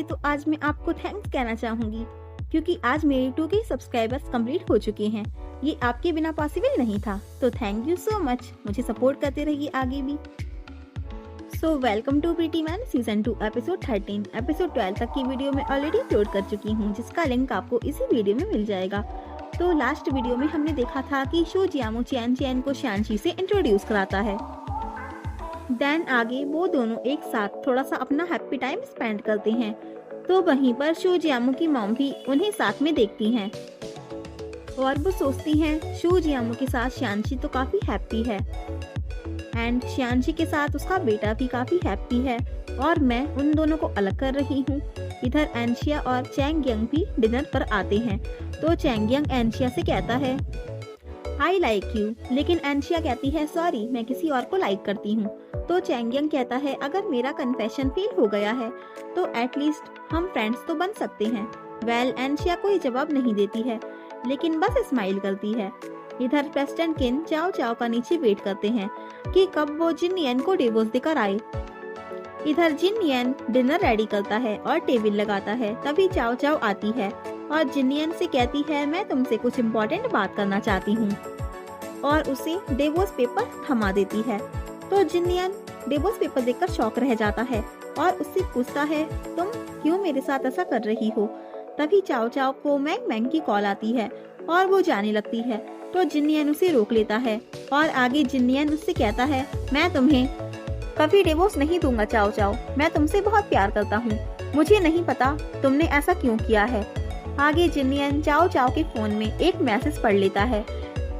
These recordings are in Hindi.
पहले तो आज मैं आपको थैंक्स कहना चाहूंगी क्योंकि आज मेरे 2K सब्सक्राइबर्स कंप्लीट हो चुके हैं। ये आपके बिना पॉसिबल नहीं था, तो थैंक यू सो मच। मुझे सपोर्ट करते रहिए आगे भी। So welcome to pretty man season 2 episode 13। Episode 12 तक की वीडियो मैं ऑलरेडी अपलोड कर चुकी हूँ, जिसका लिंक आपको इसी वीडियो में मिल जाएगा। तो लास्ट वीडियो में हमने देखा था कि शो जियामू चैन चैन को शानशी से इंट्रोड्यूस कराता है। देन आगे वो दोनों एक साथ थोड़ा सा अपना हैप्पी टाइम स्पेंड करते हैं। तो वहीं पर शो जियामू की मॉम भी उन्हें साथ में देखती हैं और वो सोचती हैं शो जियामू के साथ शानशी तो काफी हैप्पी है एंड शानशी के साथ उसका बेटा भी काफी हैप्पी है और मैं उन दोनों को अलग कर रही हूँ। इधर एनशिया और चैंग यंग भी डिनर पर आते हैं। तो चैंग यंग एनशिया से कहता है आई लाइक यू, लेकिन एनशिया कहती है सॉरी मैं किसी और को लाइक करती हूँ। तो चैंग यंग कहता है अगर मेरा कन्फेशन फेल हो गया है तो एटलीस्ट हम फ्रेंड्स तो बन सकते हैं। वेल एनशिया कोई जवाब नहीं देती है, लेकिन बस स्माइल करती है। इधर प्रेस्टन किन चाओ चाओ का नीचे वेट करते हैं कि कब वो जिन येन को डिवोर्स देकर आए। इधर जिन येन डिनर रेडी करता है और टेबल लगाता है, तभी चाओ चाओ आती है और जिन येन से कहती है मैं तुमसे कुछ इम्पोर्टेंट बात करना चाहती हूँ और उसे डिवोर्स पेपर थमा देती है। तो जिन येन डिवोर्स पेपर देखकर शॉक रह जाता है और उससे पूछता है तुम क्यों मेरे साथ ऐसा कर रही हो। तभी चाओ चाओ को मैंग मैंग की कॉल आती है और वो जाने लगती है। तो जिन येन उसे रोक लेता है और आगे जिन येन उससे कहता है मैं तुम्हें कभी डिवोर्स नहीं दूंगा चाओ चाओ, मैं तुमसे बहुत प्यार करता हूँ। मुझे नहीं पता तुमने ऐसा क्यों किया है। आगे जिन येन चाओ चाओ के फोन में एक मैसेज पढ़ लेता है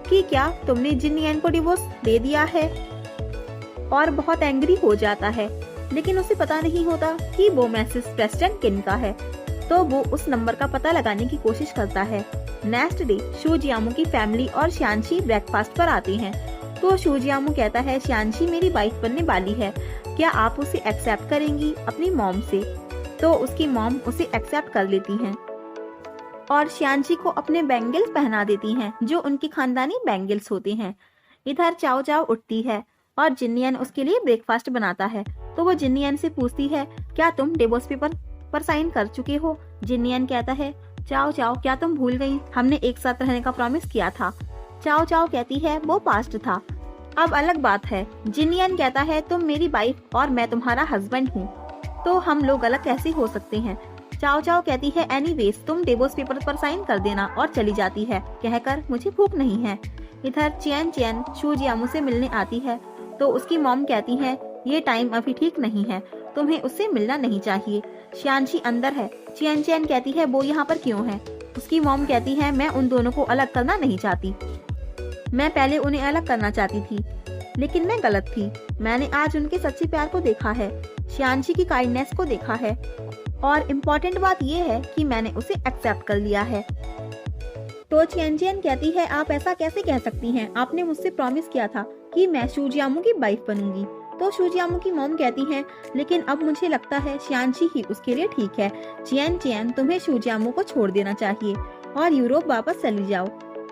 कि क्या तुमने जिन येन को डिवोर्स दे दिया है, और बहुत एंग्री हो जाता है। लेकिन उसे पता नहीं होता कि वो मैसेज प्रेस्टन किन का है। तो वो उस नंबर का पता लगाने की कोशिश करता है। नेक्स्ट डे शो जियामू की फैमिली और शानशी ब्रेकफास्ट पर आती हैं। तो शो जियामू कहता है शानशी मेरी वाइफ बनने वाली है, क्या आप उसे एक्सेप्ट करेंगी अपनी मॉम से। तो उसकी मॉम उसे एक्सेप्ट कर लेती हैं और शानशी को अपने बैंगल्स पहना देती हैं जो उनके खानदानी बैंगल्स होते हैं। इधर चाओ चाओ उठती है और जिन्नियन उसके लिए ब्रेकफास्ट बनाता है। तो वो जिन्नियन से पूछती है क्या तुम डिवोर्स पेपर पर साइन कर चुके हो। जिन्नियन कहता है चाओ चाओ क्या तुम भूल गई, हमने एक साथ रहने का प्रॉमिस किया था। चाओ चाओ कहती है वो पास्ट था, अब अलग बात है। जिन्नियन कहता है तुम मेरी वाइफ और मैं तुम्हारा हस्बैंड हूँ, तो हम लोग अलग कैसे हो सकते हैं। चाओ चाओ कहती है एनीवेज तुम डिवोर्स पेपर पर साइन कर देना और चली जाती है कहकर मुझे भूख नहीं है। इधर चैन चैन शो जियामू से मिलने आती है। तो उसकी मॉम कहती है ये टाइम अभी ठीक नहीं है, तुम्हें उससे मिलना नहीं चाहिए। शानशी अंदर है। चैन चैन कहती है वो यहाँ पर क्यों है। उसकी मॉम कहती है मैं उन दोनों को अलग करना नहीं चाहती, मैं पहले उन्हें अलग करना चाहती थी लेकिन मैं गलत थी। मैंने आज उनके सच्चे प्यार को देखा है, शानशी की काइंडनेस को देखा है और इम्पोर्टेंट बात ये है कि मैंने उसे एक्सेप्ट कर लिया है। तो चैन चैन कहती है आप ऐसा कैसे कह सकती हैं, आपने मुझसे प्रॉमिस किया था कि मैं शो जियामू की वाइफ बनूंगी। तो शो जियामू की मॉम कहती है लेकिन अब मुझे लगता है शानशी ही उसके लिए ठीक है। चैन चैन तुम्हें शो जियामू को छोड़ देना चाहिए और यूरोप वापस चली जाओ।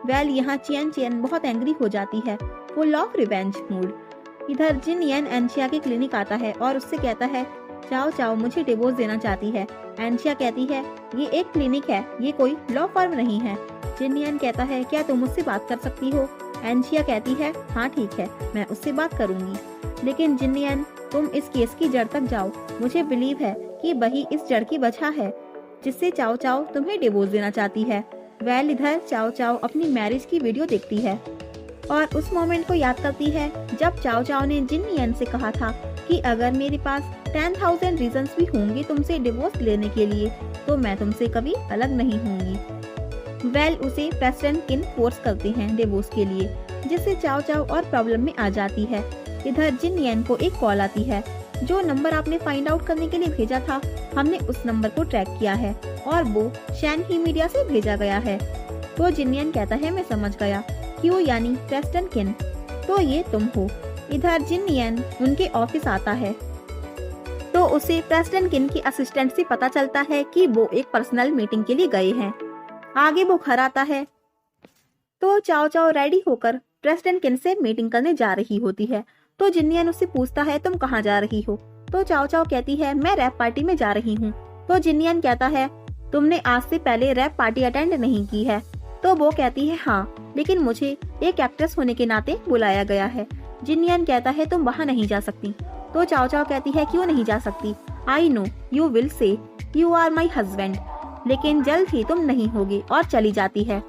वेल यहाँ चैन चैन बहुत एंग्री हो जाती है, फुल ऑफ रिवेंज मूड। इधर जिन येन एनशिया के क्लिनिक आता है और उससे कहता है चाओ चाओ मुझे डिवोर्स देना चाहती है। एनशिया कहती है ये एक क्लिनिक है, ये कोई लॉ फर्म नहीं है। जिन येन कहता है क्या तुम मुझसे बात कर सकती हो। एनशिया कहती है हाँ ठीक है मैं उससे बात करूंगी, लेकिन जिन येन तुम इस केस की जड़ तक जाओ। मुझे बिलीव है कि वही इस जड़ की वजह है जिससे चाओ चाओ तुम्हें डिवोर्स देना चाहती है। वेल इधर चाओ चाओ अपनी मैरिज की वीडियो देखती है और उस मोमेंट को याद करती है जब चाओ चाओ ने जिन येन से कहा था कि अगर मेरे पास 10,000 रीजंस भी होंगे तुमसे डिवोर्स लेने के लिए तो मैं तुमसे कभी अलग नहीं होंगी। वेल उसे प्रेस्टन किन फोर्स करते हैं डिवोर्स के लिए, जिससे चाओ चाओ और प्रॉब्लम में आ जाती है। इधर जिन येन को एक कॉल आती है, जो नंबर आपने फाइंड आउट करने के लिए भेजा था हमने उस नंबर को ट्रैक किया है और वो शैन ही मीडिया से भेजा गया है। तो जिन येन कहता है मैं समझ गया, क्यों यानी प्रेस्टन किन, तो ये तुम हो। इधर जिन येन उनके ऑफिस आता है तो उसे प्रेस्टन किन की असिस्टेंट से पता चलता है कि वो एक पर्सनल मीटिंग के लिए गए हैं। आगे वो घर आता है तो चाओ चाओ रेडी होकर प्रेस्टन किन से मीटिंग करने जा रही होती है। तो जिन येन उससे पूछता है तुम कहाँ जा रही हो। तो चाओ चाओ कहती है मैं रैप पार्टी में जा रही हूँ। तो जिनियन कहता है तुमने आज से पहले रैप पार्टी अटेंड नहीं की है। तो वो कहती है हाँ, लेकिन मुझे एक एक्ट्रेस होने के नाते बुलाया गया है। जिनियन कहता है तुम वहाँ नहीं जा सकती। तो चाओ चाओ कहती है क्यों नहीं जा सकती? I know you will say you are my husband, लेकिन जल्द ही तुम नहीं होगी, और चली जाती है।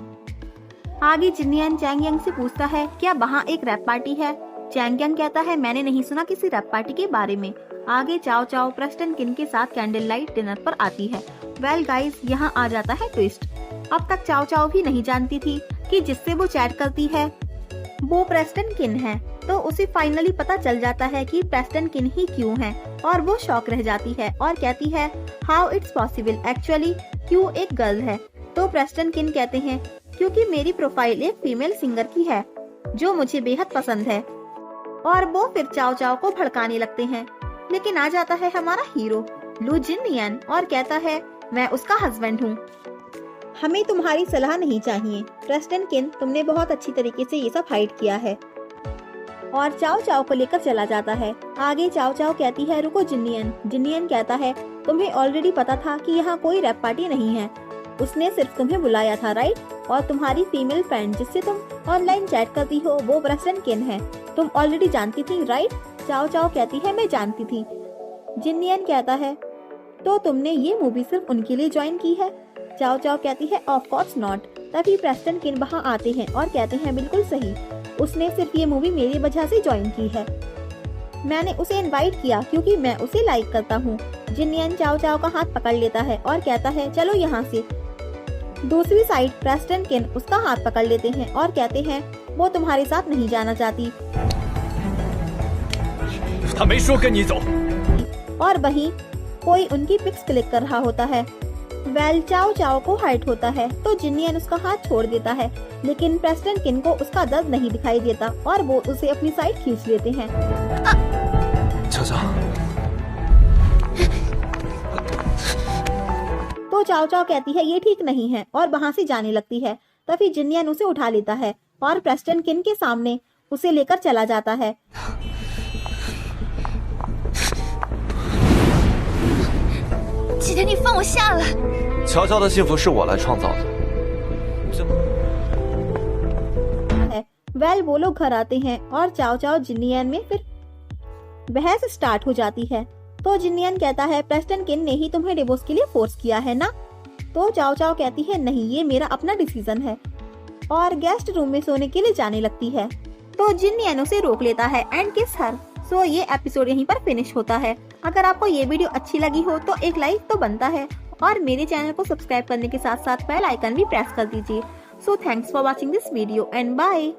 आगे जिनियन चैंग यंग से पूछता है क्या वहाँ एक रैप पार्टी है? चैंग यंग कहता है मैंने नहीं सुना किसी रैप पार्टी के बारे में। आगे चाओ चाओ प्रेस्टन किन के साथ कैंडल लाइट डिनर पर आती है। वेल गाइस, यहाँ आ जाता है ट्विस्ट। अब तक चाओ चाओ भी नहीं जानती थी कि जिससे वो चैट करती है वो प्रेस्टन किन है। तो उसे फाइनली पता चल जाता है कि प्रेस्टन किन ही क्यों है, और वो शॉक रह जाती है और कहती है हाउ इट्स पॉसिबल, एक्चुअली क्यों एक गर्ल है। तो प्रेस्टन किन कहते हैं क्योंकि मेरी प्रोफाइल एक फीमेल सिंगर की है जो मुझे बेहद पसंद है। और वो फिर चाओ चाओ को भड़काने लगते हैं, लेकिन आ जाता है हमारा हीरो लू जिनियन और कहता है मैं उसका हस्बैंड हूँ, हमें तुम्हारी सलाह नहीं चाहिए। प्रेस्टन किन, तुमने बहुत अच्छी तरीके से ये सब हाइड किया है, और चाओ चाओ को लेकर चला जाता है। आगे चाओ चाओ कहती है रुको जिनियन। जिनियन कहता है तुम्हें ऑलरेडी पता था कि यहाँ कोई रैप पार्टी नहीं है, उसने सिर्फ तुम्हें बुलाया था राइट, और तुम्हारी फीमेल फ्रेंड जिससे तुम ऑनलाइन चैट करती हो वो प्रेस्टन किन है, तुम ऑलरेडी जानती थी राइट? चाओ चाओ कहती है मैं जानती थी। जिनियन कहता है तो तुमने ये मूवी सिर्फ उनके लिए ज्वाइन की है? चाओ चाओ कहती है ऑफ कोर्स नॉट। तभी प्रेस्टन किन वहाँ आते हैं और कहते हैं बिल्कुल सही, उसने सिर्फ ये मूवी मेरी वजह से ज्वाइन की है, मैंने उसे इनवाइट किया क्योंकि मैं उसे लाइक करता हूँ। जिनियन चाओ चाओ का हाथ पकड़ लेता है और कहता है चलो यहाँ से। दूसरी साइड प्रेस्टन किन उसका हाथ पकड़ लेते हैं और कहते हैं वो तुम्हारे साथ नहीं जाना चाहती, और वहीं कोई उनकी पिक्स क्लिक कर रहा होता है। वेल चाओ चाओ को हर्ट होता है तो जिनियन उसका हाथ छोड़ देता है, लेकिन प्रेस्टन किन को उसका दर्द नहीं दिखाई देता और वो उसे अपनी साइड खींच लेते हैं। चाओ चाओ। तो चाओ चाओ कहती है ये ठीक नहीं है और वहाँ से जाने लगती है। तभी जिनियन उसे उठा लेता है और प्रेस्टन किन के सामने उसे लेकर चला जाता है। 记得你放我下来。乔乔的幸福是我来创造的。वेल वो लोग घर आते हैं और चाओ चाओ जिनियन में फिर बहस स्टार्ट हो जाती है। तो जिनियन कहता है प्रेस्टन किन ने ही तुम्हें डिवोर्स के लिए फोर्स किया है ना? तो चाओ चाओ कहती है नहीं, ये मेरा अपना डिसीजन है, और गेस्ट रूम में सोने के लिए जाने लगती है। तो जिनियन उसे रोक लेता है एंड किस हर। सो ये एपिसोड यहीं पर फिनिश होता है। अगर आपको ये वीडियो अच्छी लगी हो तो एक लाइक तो बनता है, और मेरे चैनल को सब्सक्राइब करने के साथ साथ बेल आइकन भी प्रेस कर दीजिए। So thanks for watching this video and bye.